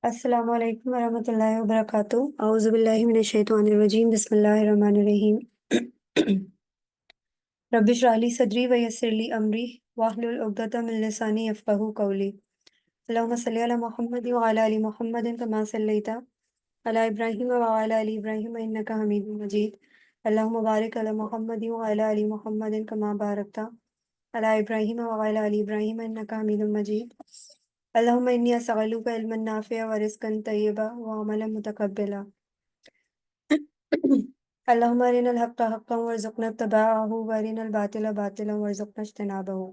السلام علیکم ورحمۃ اللہ وبرکاتہ۔ اعوذ باللہ من الشیطان الرجیم، بسم اللہ الرحمن الرحیم۔ رب اشرح لی صدری ویسر لی امری واحلل عقدۃ من لسانی یفقہوا قولی۔ اللہم صلی علی محمد وعلی آل محمد کما صلیت علی ابراہیم وعلی آل ابراہیم انک حمید مجید۔ اللہم بارک علی محمد وعلی آل محمد کما بارکت علی ابراہیم وعلی آل ابراہیم انک حمید مجید۔ اللہم انی اسألک علما نافعا ورزقا طیبا وعملا متقبلا۔ اللہم ارنا الحق حقا وارزقنا اتباعہ وارنا الباطل باطلا وارزقنا اجتنابہ۔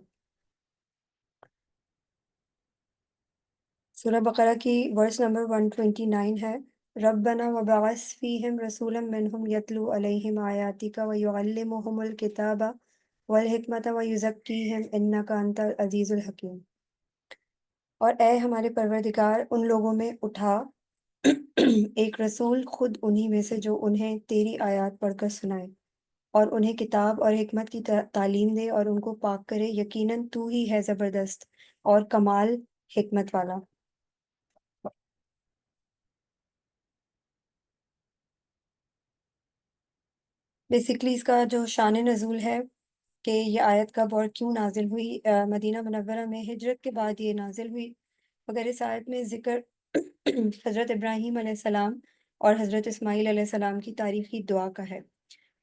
سورہ بقرہ کی ورس نمبر 129 ہے۔ ربنا وبعث فیہم رسولا منہم یتلو علیہم آیاتک ویعلمہم الکتاب والحکمت ویزکیہم انک انت العزیز الحکیم۔ اور اے ہمارے پروردگار، ان لوگوں میں اٹھا ایک رسول خود انہی میں سے جو انہیں تیری آیات پڑھ کر سنائے اور انہیں کتاب اور حکمت کی تعلیم دے اور ان کو پاک کرے، یقیناً تو ہی ہے زبردست اور کمال حکمت والا۔ بیسکلی اس کا جو شان نزول ہے کہ یہ آیت کب اور کیوں نازل ہوئی، مدینہ منورہ میں ہجرت کے بعد یہ نازل ہوئی، مگر اس آیت میں ذکر حضرت ابراہیم علیہ السلام اور حضرت اسماعیل علیہ السلام کی تاریخی دعا کا ہے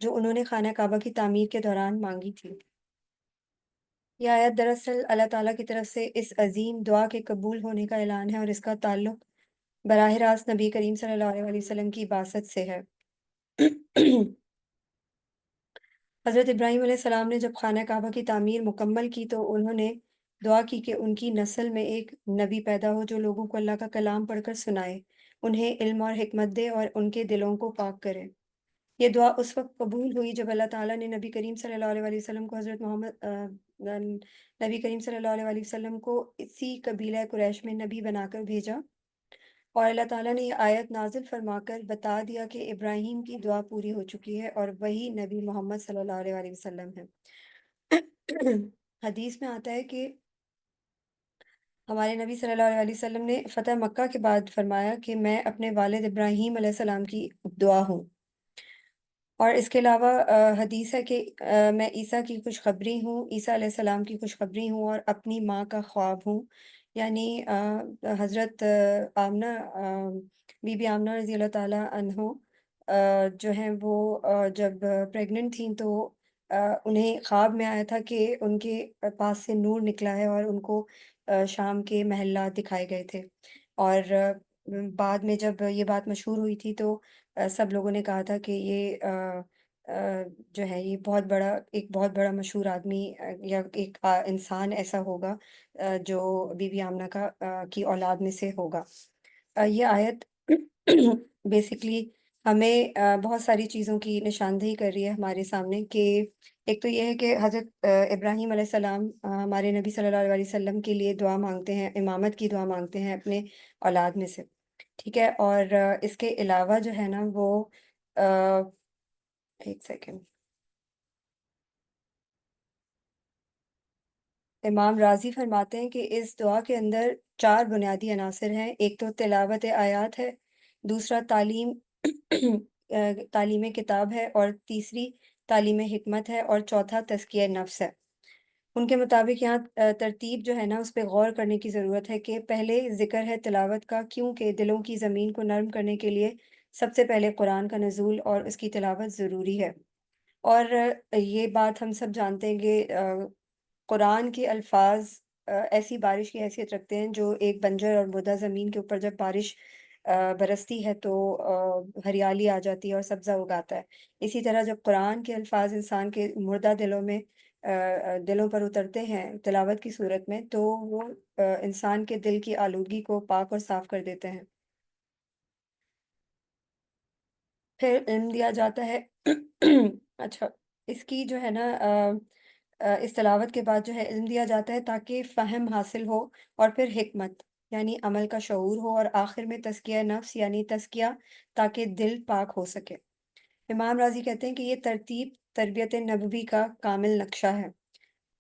جو انہوں نے خانہ کعبہ کی تعمیر کے دوران مانگی تھی۔ یہ آیت دراصل اللہ تعالیٰ کی طرف سے اس عظیم دعا کے قبول ہونے کا اعلان ہے، اور اس کا تعلق براہ راست نبی کریم صلی اللہ علیہ وسلم کی بعثت سے ہے۔ حضرت ابراہیم علیہ السلام نے جب خانہ کعبہ کی تعمیر مکمل کی تو انہوں نے دعا کی کہ ان کی نسل میں ایک نبی پیدا ہو جو لوگوں کو اللہ کا کلام پڑھ کر سنائے، انہیں علم اور حکمت دے اور ان کے دلوں کو پاک کرے۔ یہ دعا اس وقت قبول ہوئی جب اللہ تعالیٰ نے نبی کریم صلی اللہ علیہ وسلم کو حضرت محمد نبی کریم صلی اللہ علیہ وسلم کو اسی قبیلہ قریش میں نبی بنا کر بھیجا، اور اللہ تعالیٰ نے یہ آیت نازل فرما کر بتا دیا کہ ابراہیم کی دعا پوری ہو چکی ہے اور وہی نبی محمد صلی اللہ علیہ وسلم ہے۔ حدیث میں آتا ہے کہ ہمارے نبی صلی اللہ علیہ وسلم نے فتح مکہ کے بعد فرمایا کہ میں اپنے والد ابراہیم علیہ السلام کی دعا ہوں، اور اس کے علاوہ حدیث ہے کہ میں عیسیٰ کی خوشخبری ہوں، عیسیٰ علیہ السلام کی خوشخبری ہوں اور اپنی ماں کا خواب ہوں۔ یعنی حضرت آمنہ بی بی آمنہ رضی اللہ تعالیٰ عنہ جو ہیں وہ جب پریگننٹ تھیں تو انہیں خواب میں آیا تھا کہ ان کے پاس سے نور نکلا ہے اور ان کو شام کے محلات دکھائے گئے تھے، اور بعد میں جب یہ بات مشہور ہوئی تھی تو سب لوگوں نے کہا تھا کہ یہ جو ہے یہ بہت بڑا مشہور آدمی یا ایک انسان ایسا ہوگا جو بی بی آمنہ کی اولاد میں سے ہوگا۔ یہ آیت بیسکلی ہمیں بہت ساری چیزوں کی نشاندہی کر رہی ہے ہمارے سامنے، کہ ایک تو یہ ہے کہ حضرت ابراہیم علیہ السلام ہمارے نبی صلی اللہ علیہ وسلم کے لیے دعا مانگتے ہیں، امامت کی دعا مانگتے ہیں اپنے اولاد میں سے، ٹھیک ہے۔ اور اس کے علاوہ جو ہے نا وہ ایک سیکنڈ، امام راضی فرماتے ہیں کہ اس دعا کے اندر 4 بنیادی عناصر ہیں۔ ایک تو تلاوت آیات ہے، دوسرا تعلیم کتاب ہے، اور تیسری تعلیم حکمت ہے، اور چوتھا تزکیہ نفس ہے۔ ان کے مطابق یہاں ترتیب جو ہے نا اس پہ غور کرنے کی ضرورت ہے کہ پہلے ذکر ہے تلاوت کا، کیونکہ دلوں کی زمین کو نرم کرنے کے لیے سب سے پہلے قرآن کا نزول اور اس کی تلاوت ضروری ہے۔ اور یہ بات ہم سب جانتے ہیں کہ قرآن کے الفاظ ایسی بارش کی حیثیت رکھتے ہیں جو ایک بنجر اور مردہ زمین کے اوپر جب بارش برستی ہے تو ہریالی آ جاتی ہے اور سبزہ اگاتا ہے۔ اسی طرح جب قرآن کے الفاظ انسان کے مردہ دلوں پر اترتے ہیں تلاوت کی صورت میں، تو وہ انسان کے دل کی آلودگی کو پاک اور صاف کر دیتے ہیں۔ پھر علم دیا جاتا ہے اچھا، اس کی جو ہے نا اس تلاوت کے بعد جو ہے علم دیا جاتا ہے تاکہ فہم حاصل ہو، اور پھر حکمت یعنی عمل کا شعور ہو، اور آخر میں تزکیہ نفس یعنی تزکیہ تاکہ دل پاک ہو سکے۔ امام راضی کہتے ہیں کہ یہ ترتیب تربیت نبوی کا کامل نقشہ ہے۔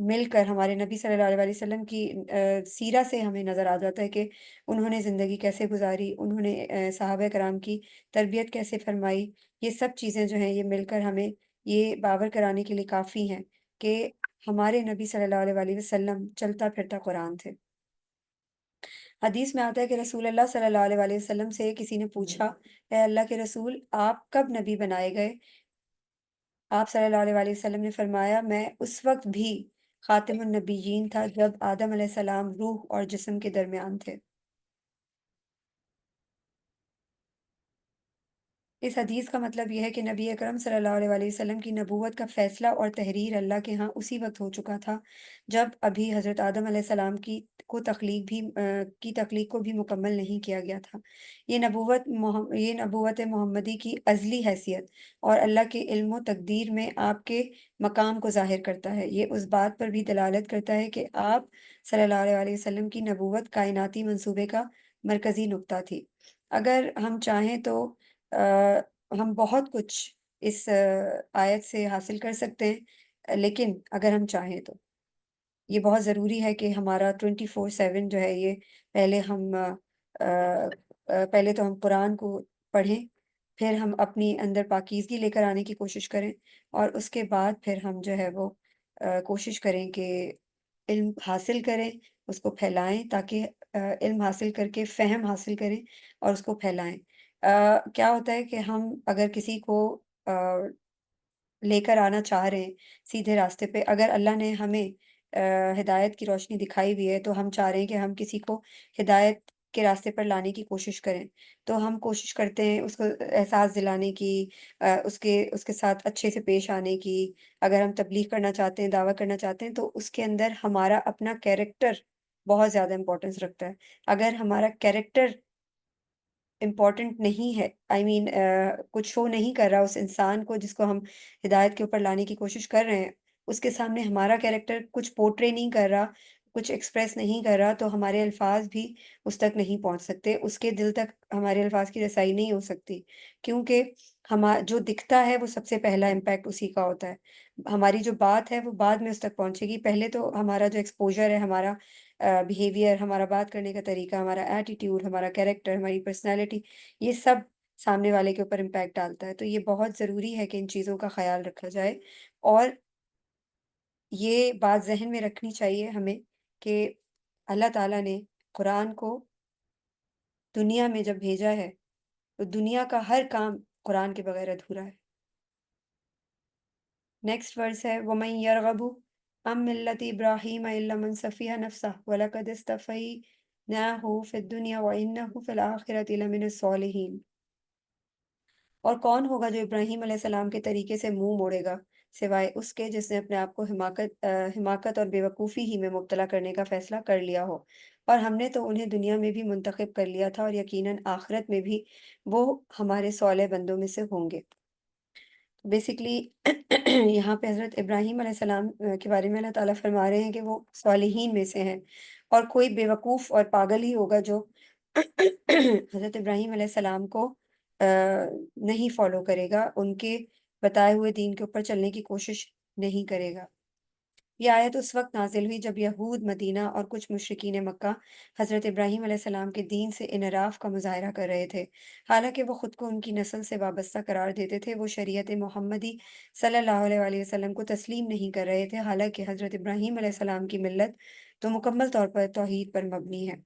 مل کر ہمارے نبی صلی اللہ علیہ وسلم کی سیرہ سے ہمیں نظر آ جاتا ہے کہ انہوں نے زندگی کیسے گزاری، انہوں نے صحابہ کرام کی تربیت کیسے فرمائی۔ یہ سب چیزیں جو ہیں یہ مل کر ہمیں یہ باور کرانے کے لیے کافی ہیں کہ ہمارے نبی صلی اللہ علیہ وآلہ وسلم چلتا پھرتا قرآن تھے۔ حدیث میں آتا ہے کہ رسول اللہ صلی اللہ علیہ وآلہ وسلم سے کسی نے پوچھا، اے اللہ کے رسول، آپ کب نبی بنائے گئے؟ آپ صلی اللہ علیہ وآلہ وسلم نے فرمایا، میں اس وقت بھی خاتم النبیین تھا جب آدم علیہ السلام روح اور جسم کے درمیان تھے۔ اس حدیث کا مطلب یہ ہے کہ نبی اکرم صلی اللہ علیہ وآلہ وسلم کی نبوت کا فیصلہ اور تحریر اللہ کے ہاں اسی وقت ہو چکا تھا جب ابھی حضرت آدم علیہ السلام کی تخلیق کو بھی مکمل نہیں کیا گیا تھا۔ یہ نبوت محمدی کی ازلی حیثیت اور اللہ کے علم و تقدیر میں آپ کے مقام کو ظاہر کرتا ہے۔ یہ اس بات پر بھی دلالت کرتا ہے کہ آپ صلی اللہ علیہ وآلہ وسلم کی نبوت کائناتی منصوبے کا مرکزی نقطہ تھی۔ اگر ہم چاہیں تو ہم بہت کچھ اس آیت سے حاصل کر سکتے ہیں، لیکن اگر ہم چاہیں تو یہ بہت ضروری ہے کہ ہمارا 24/7 جو ہے یہ پہلے ہم پہلے تو ہم قرآن کو پڑھیں، پھر ہم اپنی اندر پاکیزگی لے کر آنے کی کوشش کریں، اور اس کے بعد پھر ہم جو ہے وہ کوشش کریں کہ علم حاصل کریں، اس کو پھیلائیں تاکہ علم حاصل کر کے فہم حاصل کریں اور اس کو پھیلائیں۔ کیا ہوتا ہے کہ ہم اگر کسی کو آ، لے کر آنا چاہ رہے ہیں سیدھے راستے پہ، اگر اللہ نے ہمیں ہدایت کی روشنی دکھائی ہوئی ہے تو ہم چاہ رہے ہیں کہ ہم کسی کو ہدایت کے راستے پر لانے کی کوشش کریں، تو ہم کوشش کرتے ہیں اس کو احساس دلانے کی، اس کے ساتھ اچھے سے پیش آنے کی۔ اگر ہم تبلیغ کرنا چاہتے ہیں، دعویٰ کرنا چاہتے ہیں، تو اس کے اندر ہمارا اپنا کیریکٹر بہت زیادہ امپورٹنس رکھتا ہے۔ اگر ہمارا کیریکٹر امپورٹنٹ نہیں ہے، آئی مین کچھ شو نہیں کر رہا اس انسان کو جس کو ہم ہدایت کے اوپر لانے کی کوشش کر رہے ہیں، اس کے سامنے ہمارا کیریکٹر کچھ پورٹرے نہیں کر رہا، کچھ ایکسپریس نہیں کر رہا، تو ہمارے الفاظ بھی اس تک نہیں پہنچ سکتے، اس کے دل تک ہمارے الفاظ کی رسائی نہیں ہو سکتی، کیونکہ جو دکھتا ہے وہ سب سے پہلا امپیکٹ اسی کا ہوتا ہے۔ ہماری جو بات ہے وہ بعد میں اس تک پہنچے گی، پہلے تو ہمارا جو ایکسپوجر ہے، ہمارا بیہیویئر، ہمارا بات کرنے کا طریقہ، ہمارا ایٹیٹیوڈ، ہمارا کیریکٹر، ہماری پرسنالٹی، یہ سب سامنے والے کے اوپر امپیکٹ ڈالتا ہے۔ تو یہ بہت ضروری ہے کہ ان چیزوں کا خیال رکھا جائے، اور یہ بات ذہن میں رکھنی چاہیے ہمیں کہ اللہ تعالیٰ نے قرآن کو دنیا میں جب بھیجا ہے تو دنیا کا ہر کام قرآن کے بغیر ادھورا ہے۔ نیکسٹ ورس ہے وَمَن يَرْغَبُ عَن مِّلَّةِ إِبْرَاهِيمَ إِلَّا مَن سَفِهَ نَفْسَهُ وَلَقَدِ اصْطَفَيْنَاهُ فِي الدُّنْيَا وَإِنَّهُ فِي الْآخِرَةِ لَمِنَ الصَّالِحِينَ۔ اور کون ہوگا جو ابراہیم علیہ السلام کے طریقے سے منہ موڑے گا سوائے اس کے جس نے اپنے آپ کو حماقت اور بے وقوفی ہی میں مبتلا کرنے کا فیصلہ کر لیا ہو، اور ہم نے تو انہیں دنیا میں بھی منتخب کر لیا تھا، اور یقیناً آخرت میں بھی وہ ہمارے صالح بندوں میں سے ہوں گے۔ بیسیکلی یہاں پہ حضرت ابراہیم علیہ السلام کے بارے میں اللہ تعالیٰ فرما رہے ہیں کہ وہ صالحین میں سے ہیں، اور کوئی بے وقوف اور پاگل ہی ہوگا جو حضرت ابراہیم علیہ السلام کو آ، نہیں فالو کرے گا، ان کے بتائے ہوئے دین کے اوپر چلنے کی کوشش نہیں کرے گا۔ یہ آیت اس وقت نازل ہوئی جب یہود مدینہ اور کچھ مشرکین مکہ حضرت ابراہیم علیہ السلام کے دین سے انحراف کا مظاہرہ کر رہے تھے، حالانکہ وہ خود کو ان کی نسل سے وابستہ قرار دیتے تھے۔ وہ شریعت محمدی صلی اللہ علیہ وآلہ وسلم کو تسلیم نہیں کر رہے تھے، حالانکہ حضرت ابراہیم علیہ السلام کی ملت تو مکمل طور پر توحید پر مبنی ہے۔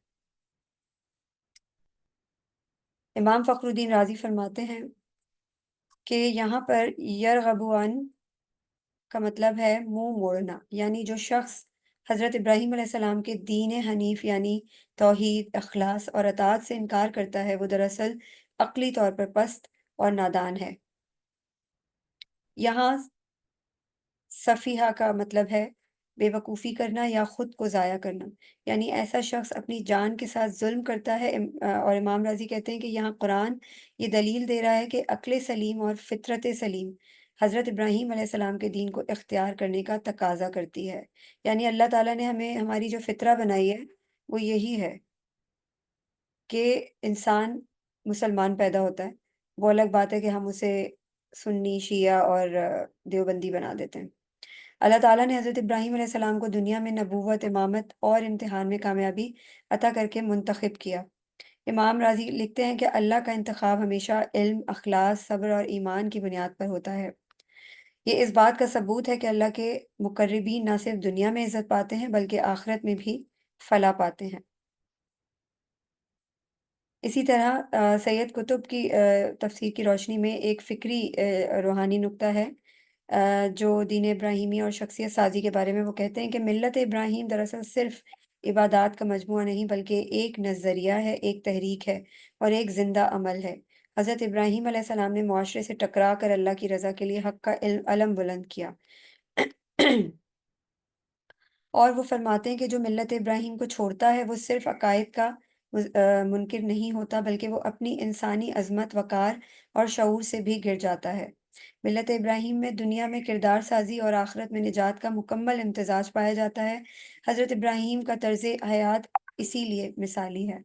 امام فخر الدین رازی فرماتے ہیں کہ یہاں پر یرغبون کا مطلب ہے منہ موڑنا، یعنی جو شخص حضرت ابراہیم علیہ السلام کے دین حنیف یعنی توحید، اخلاص اور اطاعت سے انکار کرتا ہے، وہ دراصل عقلی طور پر پست اور نادان ہے۔ یہاں سفیہہ کا مطلب ہے بے وقوفی کرنا یا خود کو ضائع کرنا، یعنی ایسا شخص اپنی جان کے ساتھ ظلم کرتا ہے۔ اور امام راضی کہتے ہیں کہ یہاں قرآن یہ دلیل دے رہا ہے کہ عقل سلیم اور فطرت سلیم حضرت ابراہیم علیہ السلام کے دین کو اختیار کرنے کا تقاضا کرتی ہے، یعنی اللہ تعالیٰ نے ہمیں ہماری جو فطرہ بنائی ہے وہ یہی ہے کہ انسان مسلمان پیدا ہوتا ہے، وہ الگ بات ہے کہ ہم اسے سنی، شیعہ اور دیوبندی بنا دیتے ہیں۔ اللہ تعالیٰ نے حضرت ابراہیم علیہ السلام کو دنیا میں نبوت، امامت اور امتحان میں کامیابی عطا کر کے منتخب کیا۔ امام راضی لکھتے ہیں کہ اللہ کا انتخاب ہمیشہ علم، اخلاص، صبر اور ایمان کی بنیاد پر ہوتا ہے۔ یہ اس بات کا ثبوت ہے کہ اللہ کے مقربین نہ صرف دنیا میں عزت پاتے ہیں بلکہ آخرت میں بھی فلاح پاتے ہیں۔ اسی طرح سید قطب کی تفسیر کی روشنی میں ایک فکری روحانی نکتہ ہے جو دین ابراہیمی اور شخصیت سازی کے بارے میں وہ کہتے ہیں کہ ملت ابراہیم دراصل صرف عبادات کا مجموعہ نہیں بلکہ ایک نظریہ ہے، ایک تحریک ہے اور ایک زندہ عمل ہے۔ حضرت ابراہیم علیہ السلام نے معاشرے سے ٹکرا کر اللہ کی رضا کے لیے حق کا علم بلند کیا۔ اور وہ فرماتے ہیں کہ جو ملت ابراہیم کو چھوڑتا ہے وہ صرف عقائد کا منکر نہیں ہوتا بلکہ وہ اپنی انسانی عظمت، وقار اور شعور سے بھی گر جاتا ہے۔ ملت ابراہیم میں دنیا میں کردار سازی اور آخرت میں نجات کا مکمل امتزاج پایا جاتا ہے۔ حضرت ابراہیم کا طرز حیات اسی لیے مثالی ہے۔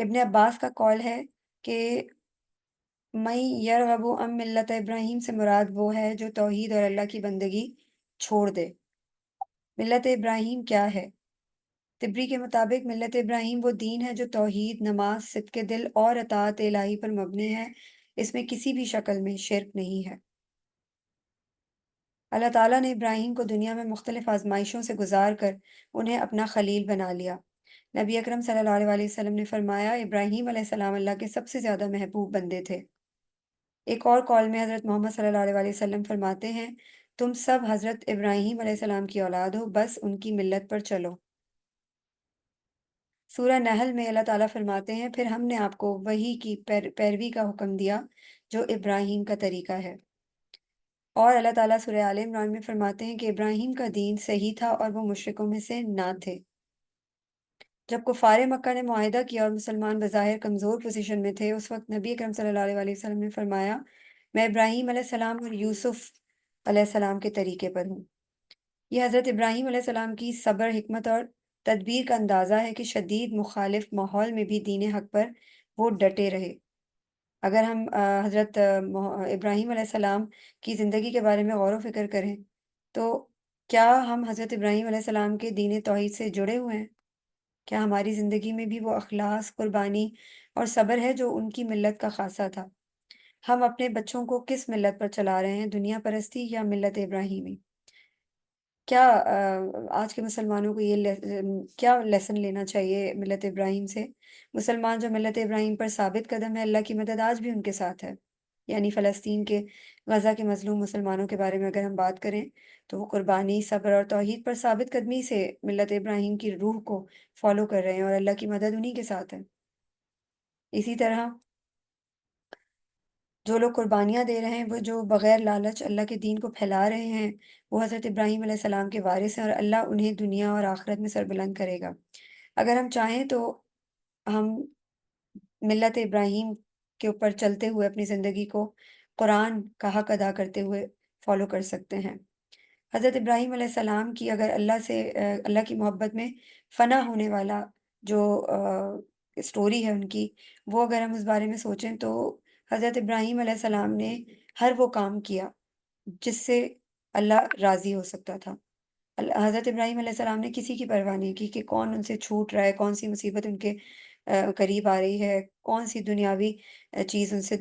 ابن عباس کا قول ہے کہ میں یرغب عن ملت ابراہیم سے مراد وہ ہے جو توحید اور اللہ کی بندگی چھوڑ دے۔ ملت ابراہیم کیا ہے؟ طبری کے مطابق ملت ابراہیم وہ دین ہے جو توحید، نماز، صدق دل اور اطاعت الہی پر مبنی ہے۔ اس میں کسی بھی شکل میں شرک نہیں ہے۔ اللہ تعالیٰ نے ابراہیم کو دنیا میں مختلف آزمائشوں سے گزار کر انہیں اپنا خلیل بنا لیا۔ نبی اکرم صلی اللہ علیہ وسلم نے فرمایا، ابراہیم علیہ السلام اللہ کے سب سے زیادہ محبوب بندے تھے۔ ایک اور قول میں حضرت محمد صلی اللہ علیہ وسلم فرماتے ہیں، تم سب حضرت ابراہیم علیہ السلام کی اولاد ہو، بس ان کی ملت پر چلو۔ سورہ نحل میں اللہ تعالیٰ فرماتے ہیں، پھر ہم نے آپ کو وحی کی پیروی کا حکم دیا جو ابراہیم کا طریقہ ہے۔ اور اللہ تعالیٰ سورہ آل عمران میں فرماتے ہیں کہ ابراہیم کا دین صحیح تھا اور وہ مشرکوں میں سے نہ تھے۔ جب کفار مکہ نے معاہدہ کیا اور مسلمان بظاہر کمزور پوزیشن میں تھے، اس وقت نبی اکرم صلی اللہ علیہ وسلم نے فرمایا، میں ابراہیم علیہ السلام اور یوسف علیہ السلام کے طریقے پر ہوں۔ یہ حضرت ابراہیم علیہ السلام کی صبر، حکمت اور تدبیر کا اندازہ ہے کہ شدید مخالف ماحول میں بھی دین حق پر وہ ڈٹے رہے۔ اگر ہم حضرت ابراہیم علیہ السلام کی زندگی کے بارے میں غور و فکر کریں تو کیا ہم حضرت ابراہیم علیہ السلام کے دین توحید سے جڑے ہوئے ہیں؟ کیا ہماری زندگی میں بھی وہ اخلاص، قربانی اور صبر ہے جو ان کی ملت کا خاصہ تھا؟ ہم اپنے بچوں کو کس ملت پر چلا رہے ہیں، دنیا پرستی یا ملت ابراہیمی؟ کیا آج کے مسلمانوں کو کیا لیسن لینا چاہیے ملت ابراہیم سے؟ مسلمان جو ملت ابراہیم پر ثابت قدم ہے، اللہ کی مدد آج بھی ان کے ساتھ ہے۔ یعنی فلسطین کے، غزہ کے مظلوم مسلمانوں کے بارے میں اگر ہم بات کریں تو وہ قربانی، صبر اور توحید پر ثابت قدمی سے ملت ابراہیم کی روح کو فالو کر رہے ہیں اور اللہ کی مدد انہی کے ساتھ ہے۔ اسی طرح جو لوگ قربانیاں دے رہے ہیں، وہ جو بغیر لالچ اللہ کے دین کو پھیلا رہے ہیں، وہ حضرت ابراہیم علیہ السلام کے وارث ہیں اور اللہ انہیں دنیا اور آخرت میں سربلند کرے گا۔ اگر ہم چاہیں تو ہم ملت ابراہیم کے اوپر چلتے ہوئے اپنی زندگی کو قرآن کا حق ادا کرتے ہوئے فالو کر سکتے ہیں۔ حضرت ابراہیم علیہ السلام کی اگر اللہ کی محبت میں فنا ہونے والا جو اسٹوری ہے ان کی، وہ اگر ہم اس بارے میں سوچیں تو حضرت ابراہیم علیہ السلام نے ہر وہ کام کیا جس سے اللہ راضی ہو سکتا تھا۔ حضرت ابراہیم علیہ السلام نے کسی کی پرواہ نہیں کی کہ کون ان سے چھوٹ رہا ہے، کون سی مصیبت ان کے قریب آ رہی ہے، کون سی دنیاوی چیز ان سے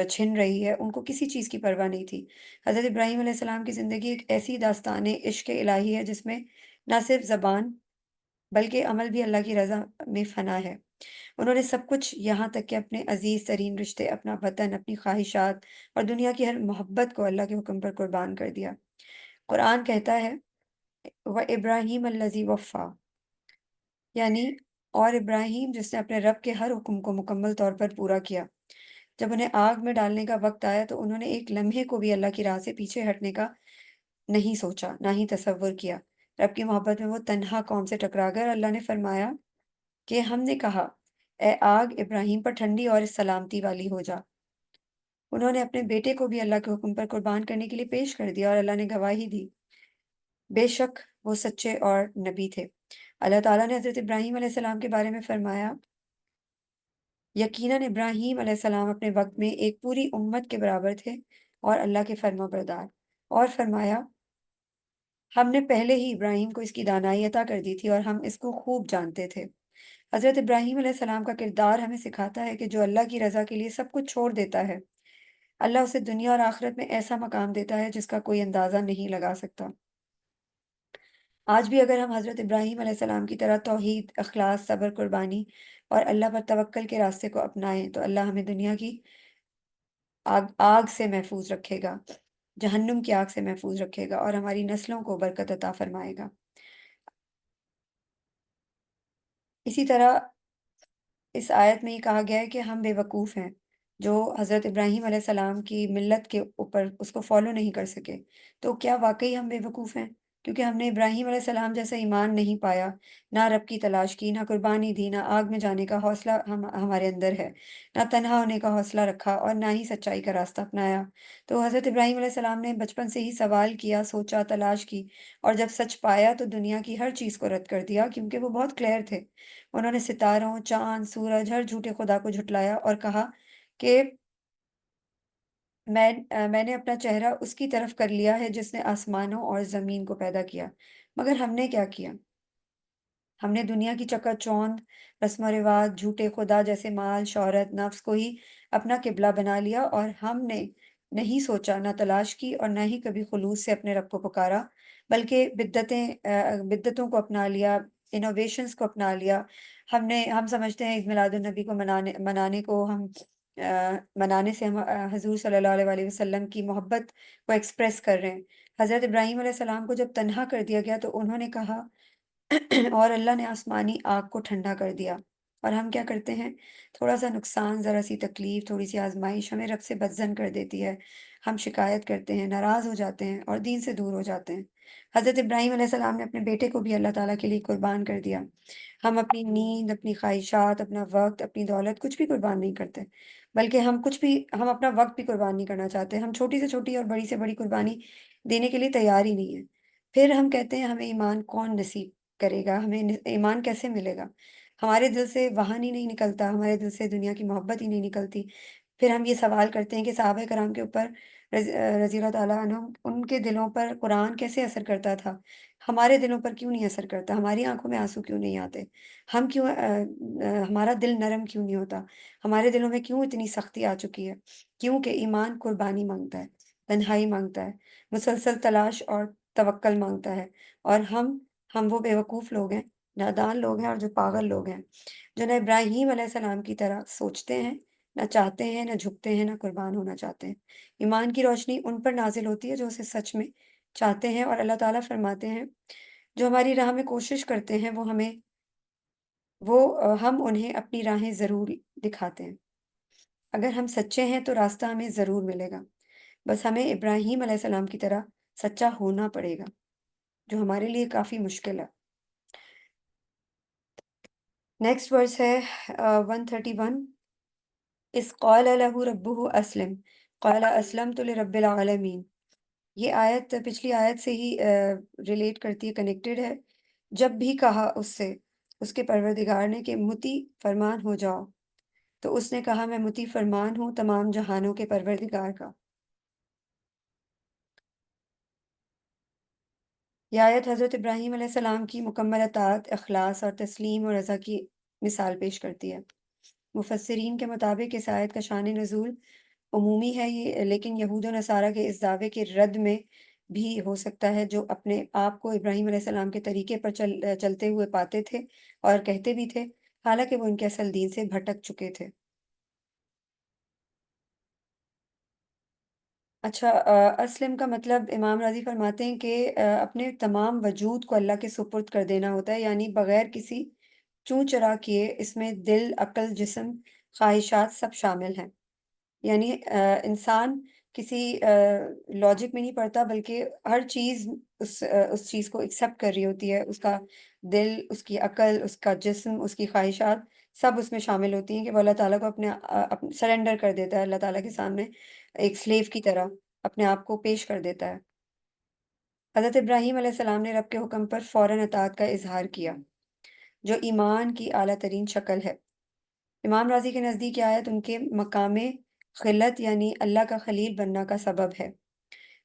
چھن رہی ہے، ان کو کسی چیز کی پرواہ نہیں تھی۔ حضرت ابراہیم علیہ السلام کی زندگی ایک ایسی داستان عشق الہی ہے جس میں نہ صرف زبان بلکہ عمل بھی اللہ کی رضا میں فنا ہے۔ انہوں نے سب کچھ، یہاں تک کہ اپنے عزیز ترین رشتے، اپنا وطن، اپنی خواہشات اور دنیا کی ہر محبت کو اللہ کے حکم پر قربان کر دیا۔ قرآن کہتا ہے وَإِبْرَاهِيمَ الَّذِي وَفَّى، یعنی اور ابراہیم جس نے اپنے رب کے ہر حکم کو مکمل طور پر پورا کیا۔ جب انہیں آگ میں ڈالنے کا وقت آیا تو انہوں نے ایک لمحے کو بھی اللہ کی راہ سے پیچھے ہٹنے کا نہیں سوچا، نہ ہی تصور کیا۔ رب کی محبت میں وہ تنہا قوم سے ٹکرا گئے اور اللہ نے فرمایا کہ ہم نے کہا، اے آگ ابراہیم پر ٹھنڈی اور سلامتی والی ہو جا۔ انہوں نے اپنے بیٹے کو بھی اللہ کے حکم پر قربان کرنے کے لیے پیش کر دیا اور اللہ نے گواہی دی، بے شک وہ سچے اور نبی تھے۔ اللہ تعالیٰ نے حضرت ابراہیم علیہ السلام کے بارے میں فرمایا، یقیناً ابراہیم علیہ السلام اپنے وقت میں ایک پوری امت کے برابر تھے اور اللہ کے فرما بردار۔ اور فرمایا، ہم نے پہلے ہی ابراہیم کو اس کی دانائی عطا کر دی تھی اور ہم اس کو خوب جانتے تھے۔ حضرت ابراہیم علیہ السلام کا کردار ہمیں سکھاتا ہے کہ جو اللہ کی رضا کے لیے سب کچھ چھوڑ دیتا ہے، اللہ اسے دنیا اور آخرت میں ایسا مقام دیتا ہے جس کا کوئی اندازہ نہیں لگا سکتا۔ آج بھی اگر ہم حضرت ابراہیم علیہ السلام کی طرح توحید، اخلاص، صبر، قربانی اور اللہ پر توکل کے راستے کو اپنائیں تو اللہ ہمیں دنیا کی آگ سے محفوظ رکھے گا، جہنم کی آگ سے محفوظ رکھے گا اور ہماری نسلوں کو برکت عطا فرمائے گا۔ اسی طرح اس آیت میں یہ کہا گیا ہے کہ ہم بے وقوف ہیں جو حضرت ابراہیم علیہ السلام کی ملت کے اوپر اس کو فالو نہیں کر سکے۔ تو کیا واقعی ہم بے وقوف ہیں؟ کیونکہ ہم نے ابراہیم علیہ السلام جیسا ایمان نہیں پایا، نہ رب کی تلاش کی، نہ قربانی دی، نہ آگ میں جانے کا حوصلہ ہمارے اندر ہے، نہ تنہا ہونے کا حوصلہ رکھا اور نہ ہی سچائی کا راستہ اپنایا۔ تو حضرت ابراہیم علیہ السلام نے بچپن سے ہی سوال کیا، سوچا، تلاش کی اور جب سچ پایا تو دنیا کی ہر چیز کو رد کر دیا، کیونکہ وہ بہت کلیئر تھے۔ انہوں نے ستاروں، چاند، سورج، ہر جھوٹے خدا کو جھٹلایا اور کہا کہ میں نے اپنا چہرہ اس کی طرف کر لیا ہے جس نے آسمانوں اور زمین کو پیدا کیا۔ مگر ہم نے کیا کیا؟ ہم نے دنیا کی چکا چوند، رسم و رواج، جھوٹے خدا جیسے مال، شہرت، نفس کو ہی اپنا قبلہ بنا لیا اور ہم نے نہیں سوچا، نہ تلاش کی اور نہ ہی کبھی خلوص سے اپنے رب کو پکارا، بلکہ بدعتوں کو اپنا لیا، انوویشنز کو اپنا لیا۔ ہم سمجھتے ہیں عید میلاد النبی کو منانے کو ہم منانے سے ہم حضور صلی اللہ علیہ وآلہ وسلم کی محبت کو ایکسپریس کر رہے ہیں۔ حضرت ابراہیم علیہ السلام کو جب تنہا کر دیا گیا تو انہوں نے کہا اور اللہ نے آسمانی آگ کو ٹھنڈا کر دیا۔ اور ہم کیا کرتے ہیں؟ تھوڑا سا نقصان، ذرا سی تکلیف، تھوڑی سی آزمائش ہمیں رب سے بدظن کر دیتی ہے۔ ہم شکایت کرتے ہیں، ناراض ہو جاتے ہیں اور دین سے دور ہو جاتے ہیں۔ حضرت ابراہیم علیہ السلام نے اپنے بیٹے کو بھی اللہ تعالیٰ کے لیے قربان کر دیا۔ ہم اپنی نیند، اپنی خواہشات، اپنا وقت، اپنی دولت کچھ بھی قربان نہیں کرتے، بلکہ ہم اپنا وقت بھی قربان نہیں کرنا چاہتے۔ ہم چھوٹی سے چھوٹی اور بڑی سے بڑی قربانی دینے کے لیے تیار ہی نہیں ہے۔ پھر ہم کہتے ہیں ہمیں ایمان کون نصیب کرے گا، ہمیں ایمان کیسے ملے گا؟ ہمارے دل سے وہن ہی نہیں نکلتا، ہمارے دل سے دنیا کی محبت ہی نہیں نکلتی۔ پھر ہم یہ سوال کرتے ہیں کہ صحابہ کرام کے اوپر رضی اللہ تعالیٰ عنہم، ان کے دلوں پر قرآن کیسے اثر کرتا تھا، ہمارے دلوں پر کیوں نہیں اثر کرتا؟ ہماری آنکھوں میں آنسو کیوں نہیں آتے؟ ہم کیوں ہمارا دل نرم کیوں نہیں ہوتا؟ ہمارے دلوں میں کیوں اتنی سختی آ چکی ہے؟ کیونکہ ایمان قربانی مانگتا ہے، تنہائی مانگتا ہے، مسلسل تلاش اور توکل مانگتا ہے۔ اور ہم وہ بیوقوف لوگ ہیں، نادان لوگ ہیں اور جو پاگل لوگ ہیں، جو نہ ابراہیم علیہ السلام کی طرح سوچتے ہیں، نہ چاہتے ہیں، نہ جھکتے ہیں، نہ قربان ہونا چاہتے ہیں۔ ایمان کی روشنی ان پر نازل ہوتی ہے جو اسے سچ میں چاہتے ہیں، اور اللہ تعالیٰ فرماتے ہیں جو ہماری راہ میں کوشش کرتے ہیں ہم انہیں اپنی راہیں ضرور دکھاتے ہیں۔ اگر ہم سچے ہیں تو راستہ ہمیں ضرور ملے گا، بس ہمیں ابراہیم علیہ السلام کی طرح سچا ہونا پڑے گا، جو ہمارے لیے کافی مشکل ہے۔ نیکسٹ ورس ہے 131۔ اس قال لہ ربہ اسلم قال اسلمت لرب العالمین۔ یہ آیت پچھلی آیت سے ہی ریلیٹ کرتی ہے، کنیکٹڈ ہے۔ جب بھی کہا اس سے اس کے پروردگار نے کہ متی فرمان ہو جاؤ، تو اس نے کہا میں متی فرمان ہوں تمام جہانوں کے پروردگار کا۔ یہ آیت حضرت ابراہیم علیہ السلام کی مکمل اطاعت، اخلاص اور تسلیم و رضا کی مثال پیش کرتی ہے۔ مفسرین کے مطابق اس آیت کا شان نزول عمومی ہے یہ، لیکن یہود و نصارہ کے اس دعوے کے رد میں بھی ہو سکتا ہے، جو اپنے آپ کو ابراہیم علیہ السلام کے طریقے پر چلتے ہوئے پاتے تھے اور کہتے بھی تھے، حالانکہ وہ ان کے اصل دین سے بھٹک چکے تھے۔ اچھا، اسلم کا مطلب امام راضی فرماتے ہیں کہ اپنے تمام وجود کو اللہ کے سپرد کر دینا ہوتا ہے، یعنی بغیر کسی چوں چرا کیے۔ اس میں دل، عقل، جسم، خواہشات سب شامل ہیں۔ یعنی انسان کسی لاجک میں نہیں پڑتا، بلکہ ہر چیز اس چیز کو ایکسیپٹ کر رہی ہوتی ہے۔ اس کا دل، اس کی عقل، اس کا جسم، اس کی خواہشات سب اس میں شامل ہوتی ہیں کہ وہ اللہ تعالیٰ کو اپنے سرنڈر کر دیتا ہے، اللہ تعالیٰ کے سامنے ایک سلیو کی طرح اپنے آپ کو پیش کر دیتا ہے۔ حضرت ابراہیم علیہ السلام نے رب کے حکم پر فوراً اطاعت کا اظہار کیا، جو ایمان کی اعلیٰ ترین شکل ہے۔ امام راضی کے نزدیک یہ آیت ان کے مقام خلت یعنی اللہ کا خلیل بننا کا سبب ہے۔